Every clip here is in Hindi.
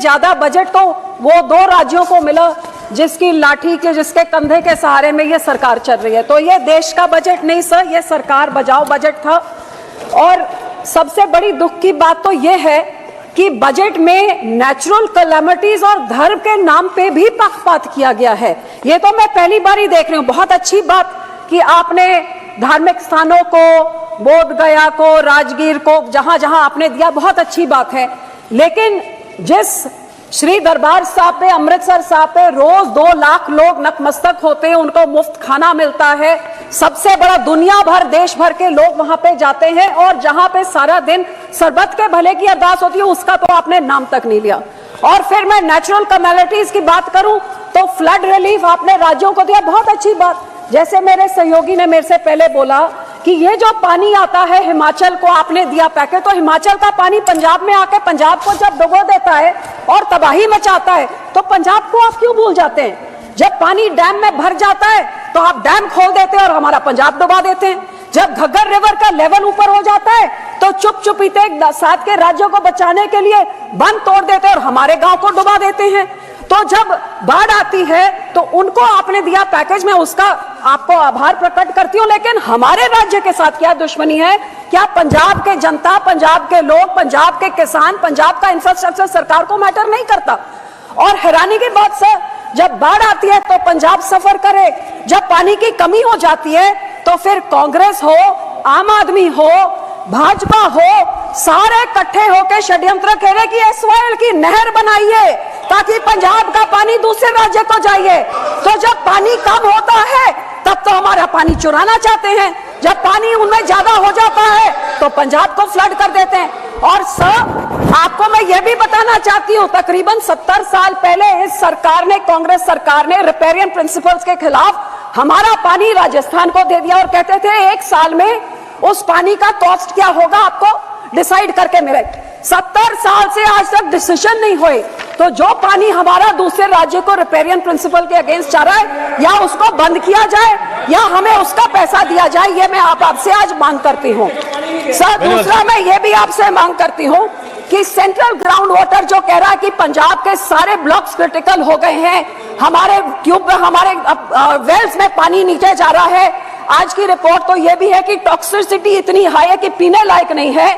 ज्यादा बजट तो वो 2 राज्यों को मिला जिसकी लाठी के, जिसके कंधे के सहारे में ये सरकार चल रही है। तो ये देश का बजट नहीं सर, ये सरकार बचाओ बजट था। और सबसे बड़ी दुख की बात तो ये है कि बजट में नेचुरल कैलेमिटीज और धर्म के नाम पे भी पक्षपात किया गया है। ये तो मैं पहली बार ही देख रही हूँ। बहुत अच्छी बात कि आपने धार्मिक स्थानों को, बोध गया को, राजगीर को, जहां जहां आपने दिया, बहुत अच्छी बात है। लेकिन जिस श्री दरबार साहब पे, अमृतसर साहब पे रोज 2 लाख लोग नतमस्तक होते हैं, उनको मुफ्त खाना मिलता है, सबसे बड़ा दुनिया भर, देश भर के लोग वहां पे जाते हैं, और जहां पे सारा दिन सरबत के भले की अरदास होती है, उसका तो आपने नाम तक नहीं लिया। और फिर मैं नेचुरल कैलेमिटीज की बात करूं तो फ्लड रिलीफ आपने राज्यों को दिया, बहुत अच्छी बात। जैसे मेरे सहयोगी ने मेरे से पहले बोला कि ये जो पानी आता है हिमाचल को आपने दिया पैकेज, तो हिमाचल का पानी पंजाब में आके पंजाब को जब डुबो देता है और तबाही मचाता है, तो पंजाब को आप क्यों भूल जाते हैं? जब पानी डैम में भर जाता है तो आप डैम खोल देते हैं और हमारा पंजाब डुबा देते हैं। जब घग्गर रिवर का लेवल ऊपर हो जाता है तो चुपचुपीते साथ के राज्यों को बचाने के लिए बंद तोड़ देते हैं और हमारे गांव को डुबा देते हैं। तो जब बाढ़ आती है तो उनको आपने दिया पैकेज, में उसका आपको आभार प्रकट करती हूँ, लेकिन हमारे राज्य के साथ क्या दुश्मनी है? क्या पंजाब के जनता, पंजाब के लोग, पंजाब के किसान, पंजाब का इंफ्रास्ट्रक्चर सरकार को मैटर नहीं करता? और हैरानी की बात सर, जब बाढ़ आती है तो पंजाब सफर करे, जब पानी की कमी हो जाती है तो फिर कांग्रेस हो, आम आदमी हो, भाजपा हो, सारे इकट्ठे होकर षड्यंत्र करे कि एसवाईएल की नहर बनाइए ताकि पंजाब का पानी दूसरे राज्य को जाइए। तो जब पानी कम होता है तब तो हमारा पानी चुराना चाहते हैं, जब पानी उनमें ज्यादा हो जाता है तो पंजाब को फ्लड कर देते हैं। और सर आपको मैं ये भी बताना चाहती हूँ, तकरीबन 70 साल पहले इस सरकार ने, कांग्रेस सरकार ने रिपेरियन प्रिंसिपल्स के खिलाफ हमारा पानी राजस्थान को दे दिया और कहते थे 1 साल में उस पानी का कॉस्ट क्या होगा आपको डिसाइड करके मिले। 70 साल से आज तक डिसीजन नहीं हुए। तो जो पानी हमारा दूसरे राज्य को रिपेरियन प्रिंसिपल के अगेंस्ट जा रहा है, या उसको बंद किया जाए या हमें उसका पैसा दिया जाए, ये मैं आपसे आज मांग करती हूँ। सर दूसरा मैं ये भी आपसे मांग करती हूँ कि सेंट्रल ग्राउंड वाटर जो कह रहा है कि पंजाब के सारे ब्लॉक्स क्रिटिकल हो गए हैं, हमारे वेल्स में पानी नीचे जा रहा है। आज की रिपोर्ट तो ये भी है कि टॉक्सिसिटी इतनी हाई है कि पीने लायक नहीं है।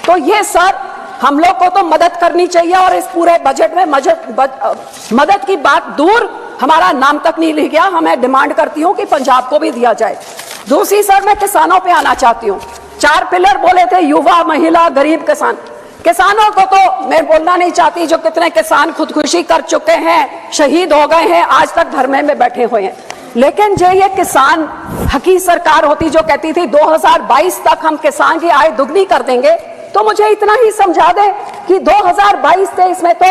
तो ये सर हम लोग को तो मदद करनी चाहिए, और इस पूरे बजट में मदद की बात दूर, हमारा नाम तक नहीं लिख गया। हमें डिमांड करती हूँ कि पंजाब को भी दिया जाए। दूसरी सर मैं किसानों पे आना चाहती हूँ। 4 पिलर बोले थे, युवा, महिला, गरीब, किसान। किसानों को तो मैं बोलना नहीं चाहती, जो कितने किसान खुदकुशी कर चुके हैं, शहीद हो गए हैं, आज तक धरने में बैठे हुए हैं। लेकिन जो ये किसान हकी सरकार होती जो कहती थी 2022 तक हम किसान की आय दुगनी कर देंगे, तो मुझे इतना ही समझा दे कि 2022-23 में तो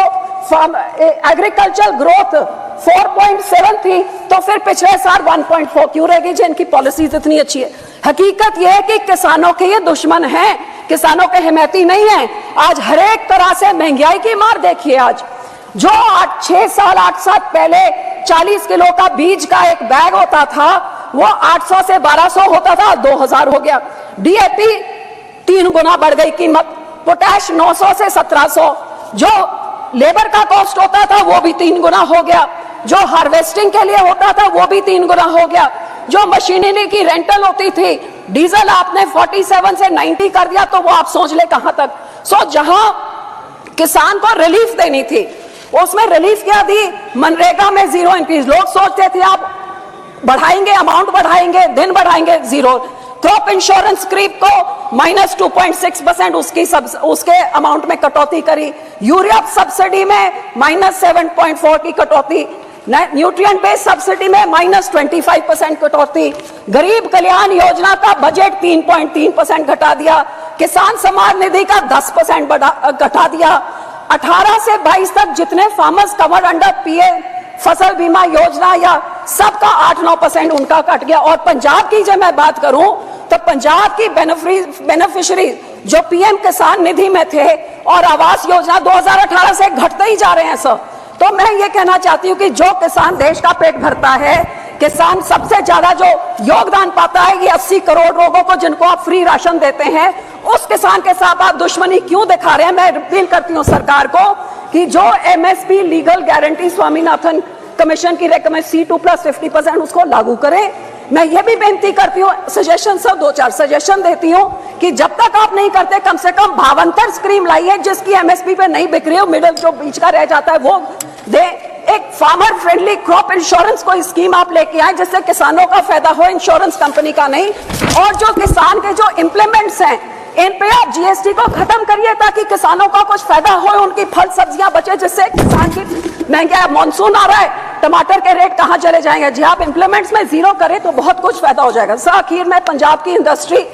एग्रीकल्चर ग्रोथ 4.7 थी, तो फिर पिछले साल 1.4 क्यों रह गई? जिनकी पॉलिसीज इतनी अच्छी है। हकीकत यह है कि किसानों के ये दुश्मन हैं, किसानों के हिमैती नहीं है। आज हर एक तरह से महंगाई की मार देखिए। आज जो 6 साल 8 साल पहले 40 किलो का बीज का एक बैग होता था, वो 800 से 1200 होता था, 2000 हो गया। डीएपी 3 गुना बढ़ गई कीमत, पोटैश 900 से 1700, जो लेबर का कॉस्ट होता था वो भी 3 गुना हो गया, जो हार्वेस्टिंग के लिए होता था वो भी 3 गुना हो गया, जो मशीनरी की रेंटल होती थी, डीजल आपने 47 से 90 कर दिया, तो वो आप सोच ले कहां तक। सो जहां किसान को रिलीफ देनी थी उसमें रिलीफ क्या दी? मनरेगा में 0 इंक्रीज। लोग सोचते थे आप बढ़ाएंगे, अमाउंट बढ़ाएंगे, दिन बढ़ाएंगे, 0। क्रॉप इंश्योरेंस क्रीप को -2.6% उसके अमाउंट में कटौती करी। यूरिया सब्सिडी में -7.4 की कटौती, न्यूट्रिएंट बेस्ड सब्सिडी में -25% कटौती, गरीब कल्याण योजना का बजट 3.3% घटा दिया, किसान सम्मान निधि का 10% घटा दिया। 18 से 22 तक जितने फार्मर्स कवर्ड अंडर पीएम फसल बीमा योजना या सबका 8-9% उनका कट गया। और पंजाब की जब मैं बात करूं तो पंजाब की बेनिफिशियरी जो पीएम किसान निधि में थे और आवास योजना 2018 से घटते ही जा रहे हैं सर। तो मैं ये कहना चाहती हूँ कि जो किसान देश का पेट भरता है, किसान सबसे ज्यादा जो योगदान पाता है, ये 80 करोड़ लोगों को जिनको आप फ्री राशन देते हैं, उस किसान के साथ आप दुश्मनी क्यों दिखा रहे हैं? मैं अपील करती हूँ सरकार को कि जो MSP legal guarantee Swaminathan commission की रेकमेंड C2+50% उसको लागू करें। मैं ये भी बेनती करती हूँ, सजेशन सब 2-4 सजेशन देती हूँ कि जब तक आप नहीं करते कम से कम भावांतर स्कीम लाइए जिसकी एमएसपी पे नहीं बिक रही हो, मिडिल जो बीच का रह जाता है वो दे। एक फार्मर फ्रेंडली क्रॉप इंश्योरेंस कोई स्कीम आप लेके आए जिससे किसानों का फायदा हो, इंश्योरेंस कंपनी का नहीं। और जो किसान के जो इम्प्लीमेंट्स हैं इन पे आप जीएसटी को खत्म करिए ताकि किसानों का कुछ फायदा हो, उनकी फल सब्जियां बचे, जिससे किसान की महंगा मानसून आ रहा है, टमाटर के रेट कहां चले जाएंगे। जी आप इम्प्लीमेंट्स में जीरो करें तो बहुत कुछ फायदा हो जाएगा। सर आखिर में पंजाब की इंडस्ट्री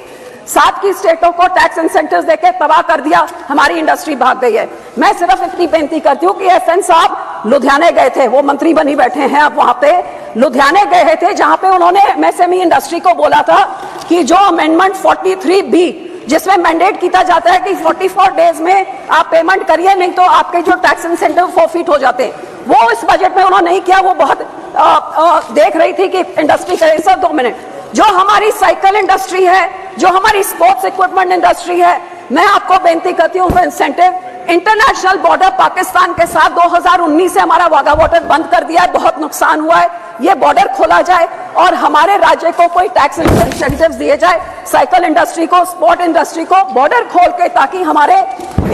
7 की स्टेटों को टैक्स इंसेंटिव्स देके तबाह कर दिया, हमारी इंडस्ट्री भाग गई है। मैं सिर्फ इतनी बेनती करती हूँ कि एसएन साहब लुधियाने गए थे, वो मंत्री बनी बैठे हैं अब, वहां पे लुधियाने गए थे जहां पे उन्होंने एमएसएमई इंडस्ट्री को बोला था कि जो अमेंडमेंट 43B जिसमें मैंडेट किया जाता है कि 44 डेज में आप पेमेंट करिए, नहीं तो आपके जो टैक्स इंसेंटिव फॉरफिट हो जाते हैं, वो इस बजट में उन्होंने नहीं किया। वो बहुत देख रही थी कि इंडस्ट्री करे। सर 2 मिनट, जो हमारी साइकिल इंडस्ट्री है, जो हमारी स्पोर्ट्स इक्विपमेंट इंडस्ट्री है, मैं आपको बेनती करती हूँ इंसेंटिव इंटरनेशनल बॉर्डर पाकिस्तान के साथ 2019 से हमारा वाघा बॉर्डर बंद कर दिया है, बहुत नुकसान हुआ है। ये बॉर्डर खोला जाए और हमारे राज्य को कोई टैक्स इंसेंटिव्स दिए जाए, साइकिल इंडस्ट्री को, स्पोर्ट इंडस्ट्री को बॉर्डर खोल के, ताकि हमारे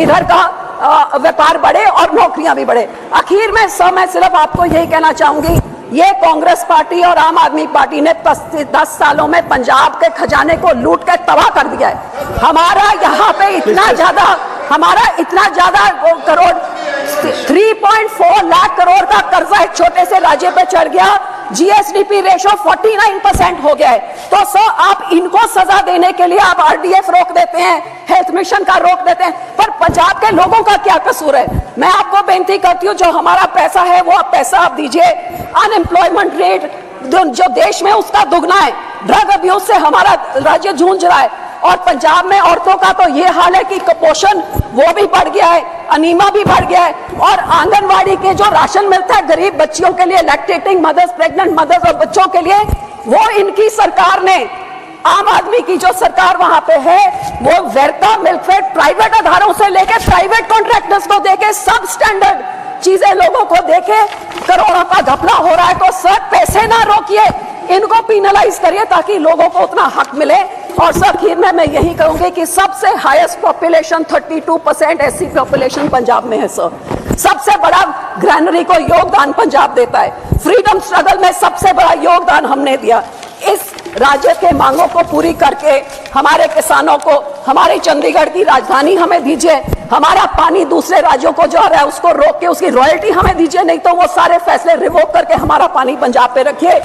इधर का व्यापार बढ़े और नौकरियां भी बढ़े। आखिर में सब मैं सिर्फ आपको यही कहना चाहूंगी, ये कांग्रेस पार्टी और आम आदमी पार्टी ने 10 सालों में पंजाब के खजाने को लूट के तबाह कर दिया है। हमारा यहाँ पे इतना ज्यादा करोड़ 3.4 लाख करोड़ का कर्जा एक छोटे से राज्य पे चढ़ गया। जीएसडीपी रेशो 49% हो गया है। तो सर आप इनको सजा देने के लिए आप आरडीएफ रोक देते हैं, हेल्थ मिशन का रोक देते हैं, पर पंजाब के लोगों का क्या कसूर है। मैं आपको बेनती करती हूँ, जो हमारा पैसा है वो पैसा आप दीजिए। अनएम्प्लॉयमेंट रेट जो देश में उसका दुगना है, ड्रग अब्यूज से हमारा राज्य जूझ रहा है, और पंजाब में औरतों का तो ये हाल है कि कुपोषण वो भी बढ़ गया है, अनीमिया भी बढ़ गया है, और आंगनवाड़ी के जो राशन मिलता है गरीब बच्चियों के लिए, लैक्टेटिंग मदर्स, प्रेग्नेंट मदर्स और बच्चों के लिए, वो इनकी सरकार ने, आम आदमी की जो सरकार वहां पे है, वो वेरका मिल्कफेड प्राइवेट आधारों से लेके प्राइवेट कॉन्ट्रैक्टर्स को देके सब स्टैंडर्ड चीजें लोगों को देके करोड़ों का घपला हो रहा है। तो सर पैसे ना रोकिए, इनको पिनलाइज करिए ताकि लोगों को उतना हक मिले। और सर आखिर में मैं यही कहूंगी कि सबसे highest population 32% SC population Punjab में है। सर सबसे बड़ा ग्रैनरी को योगदान पंजाब देता है। फ्रीडम स्ट्रगल में सबसे बड़ा योगदान हमने दिया। इस राज्य के मांगों को पूरी करके हमारे किसानों को हमारी चंडीगढ़ की राजधानी हमें दीजिए, हमारा पानी दूसरे राज्यों को जो आ रहा है उसको रोक के उसकी रॉयल्टी हमें दीजिए, नहीं तो वो सारे फैसले रिवोक करके हमारा पानी पंजाब पे रखिए।